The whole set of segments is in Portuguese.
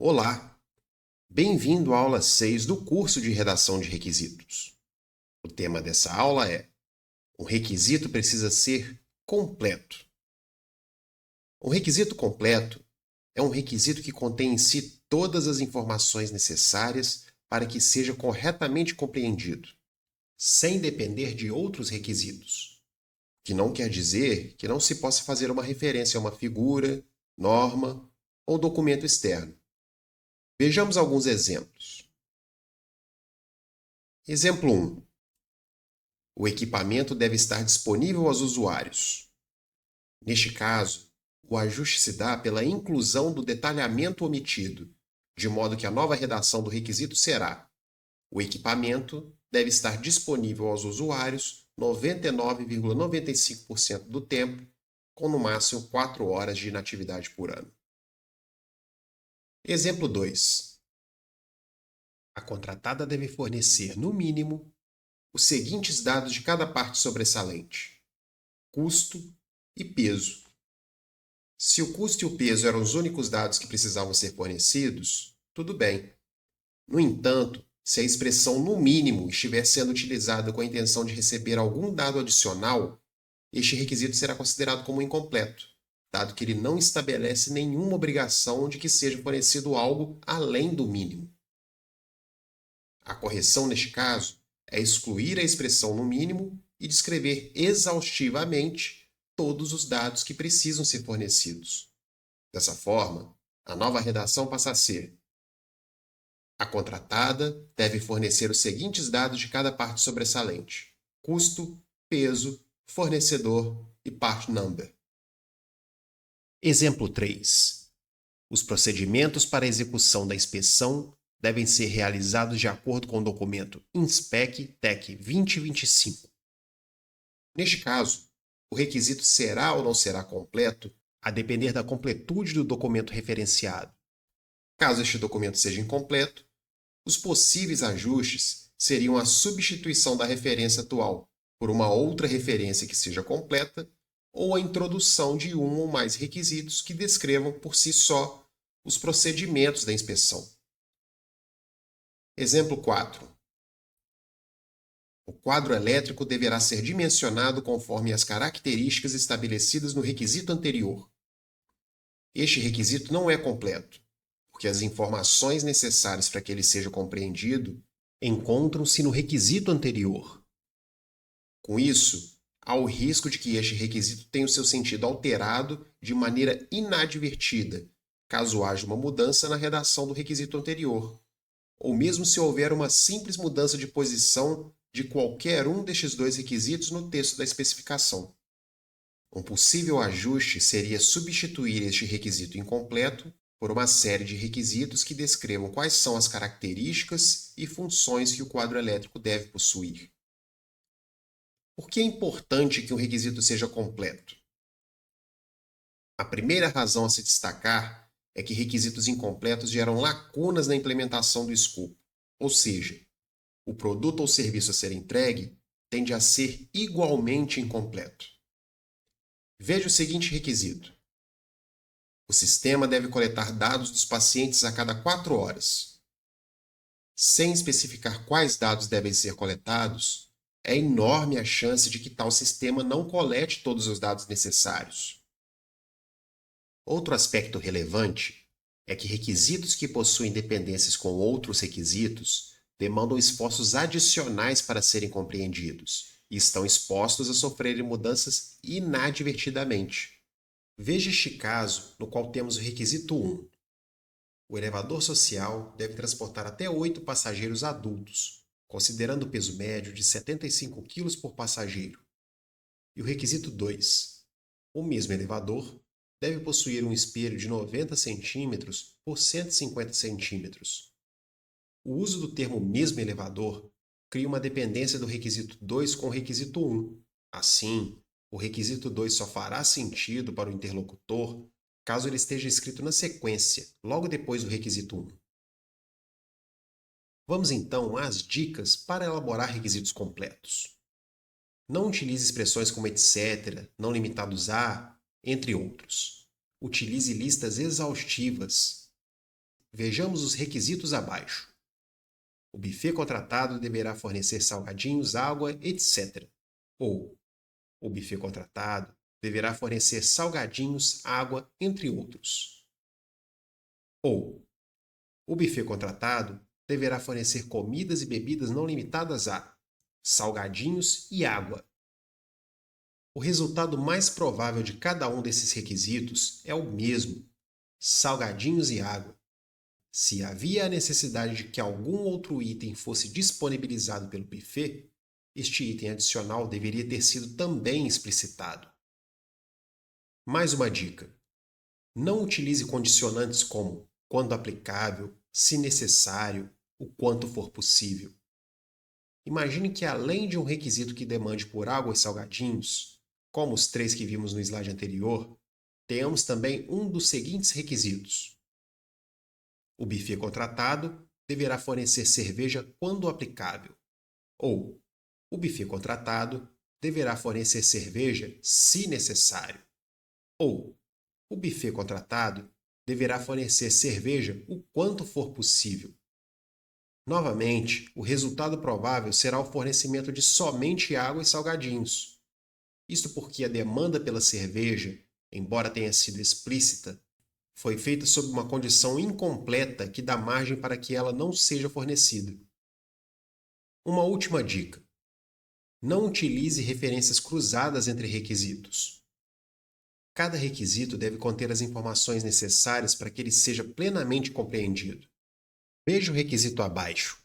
Olá, bem-vindo à aula 6 do curso de Redação de Requisitos. O tema dessa aula é: um requisito precisa ser completo. Um requisito completo é um requisito que contém em si todas as informações necessárias para que seja corretamente compreendido, sem depender de outros requisitos. O que não quer dizer que não se possa fazer uma referência a uma figura, norma ou documento externo. Vejamos alguns exemplos. Exemplo 1. O equipamento deve estar disponível aos usuários. Neste caso, o ajuste se dá pela inclusão do detalhamento omitido, de modo que a nova redação do requisito será: o equipamento deve estar disponível aos usuários 99,95% do tempo, com no máximo 4 horas de inatividade por ano. Exemplo 2. A contratada deve fornecer, no mínimo, os seguintes dados de cada parte sobressalente: custo e peso. Se o custo e o peso eram os únicos dados que precisavam ser fornecidos, tudo bem. No entanto, se a expressão no mínimo estiver sendo utilizada com a intenção de receber algum dado adicional, este requisito será considerado como incompleto, dado que ele não estabelece nenhuma obrigação de que seja fornecido algo além do mínimo. A correção, neste caso, é excluir a expressão no mínimo e descrever exaustivamente todos os dados que precisam ser fornecidos. Dessa forma, a nova redação passa a ser: a contratada deve fornecer os seguintes dados de cada parte sobressalente: custo, peso, fornecedor e part number. Exemplo 3. Os procedimentos para a execução da inspeção devem ser realizados de acordo com o documento INSPEC-TEC 2025. Neste caso, o requisito será ou não será completo a depender da completude do documento referenciado. Caso este documento seja incompleto, os possíveis ajustes seriam a substituição da referência atual por uma outra referência que seja completa ou a introdução de um ou mais requisitos que descrevam por si só os procedimentos da inspeção. Exemplo 4. O quadro elétrico deverá ser dimensionado conforme as características estabelecidas no requisito anterior. Este requisito não é completo, porque as informações necessárias para que ele seja compreendido encontram-se no requisito anterior. Com isso, há o risco de que este requisito tenha o seu sentido alterado de maneira inadvertida, caso haja uma mudança na redação do requisito anterior, ou mesmo se houver uma simples mudança de posição de qualquer um destes dois requisitos no texto da especificação. Um possível ajuste seria substituir este requisito incompleto por uma série de requisitos que descrevam quais são as características e funções que o quadro elétrico deve possuir. Por que é importante que um requisito seja completo? A primeira razão a se destacar é que requisitos incompletos geram lacunas na implementação do escopo, ou seja, o produto ou serviço a ser entregue tende a ser igualmente incompleto. Veja o seguinte requisito: o sistema deve coletar dados dos pacientes a cada 4 horas. Sem especificar quais dados devem ser coletados, é enorme a chance de que tal sistema não colete todos os dados necessários. Outro aspecto relevante é que requisitos que possuem dependências com outros requisitos demandam esforços adicionais para serem compreendidos e estão expostos a sofrerem mudanças inadvertidamente. Veja este caso no qual temos o requisito 1. O elevador social deve transportar até 8 passageiros adultos, considerando o peso médio de 75 kg por passageiro. E o requisito 2. O mesmo elevador deve possuir um espelho de 90 cm por 150 cm. O uso do termo mesmo elevador cria uma dependência do requisito 2 com o requisito 1. Assim, o requisito 2 só fará sentido para o interlocutor caso ele esteja escrito na sequência, logo depois do requisito 1. Vamos então às dicas para elaborar requisitos completos. Não utilize expressões como etc., não limitados a, entre outros. Utilize listas exaustivas. Vejamos os requisitos abaixo. O buffet contratado deverá fornecer salgadinhos, água, etc. Ou, o buffet contratado deverá fornecer salgadinhos, água, entre outros. Ou, o buffet contratado deverá fornecer comidas e bebidas não limitadas a salgadinhos e água. O resultado mais provável de cada um desses requisitos é o mesmo: salgadinhos e água. Se havia a necessidade de que algum outro item fosse disponibilizado pelo buffet, este item adicional deveria ter sido também explicitado. Mais uma dica: não utilize condicionantes como quando aplicável, se necessário, o quanto for possível. Imagine que, além de um requisito que demande por água e salgadinhos, como os 3 que vimos no slide anterior, tenhamos também um dos seguintes requisitos. O buffet contratado deverá fornecer cerveja quando aplicável. Ou, o buffet contratado deverá fornecer cerveja se necessário. Ou, o buffet contratado deverá fornecer cerveja o quanto for possível. Novamente, o resultado provável será o fornecimento de somente água e salgadinhos. Isto porque a demanda pela cerveja, embora tenha sido explícita, foi feita sob uma condição incompleta que dá margem para que ela não seja fornecida. Uma última dica: não utilize referências cruzadas entre requisitos. Cada requisito deve conter as informações necessárias para que ele seja plenamente compreendido. Veja o requisito abaixo.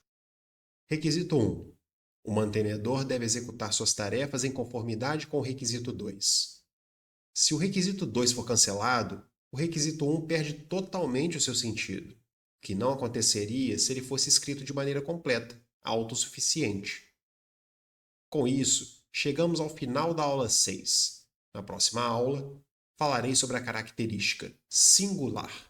Requisito 1. O mantenedor deve executar suas tarefas em conformidade com o requisito 2. Se o requisito 2 for cancelado, o requisito 1 perde totalmente o seu sentido, o que não aconteceria se ele fosse escrito de maneira completa, autossuficiente. Com isso, chegamos ao final da aula 6. Na próxima aula, falarei sobre a característica singular.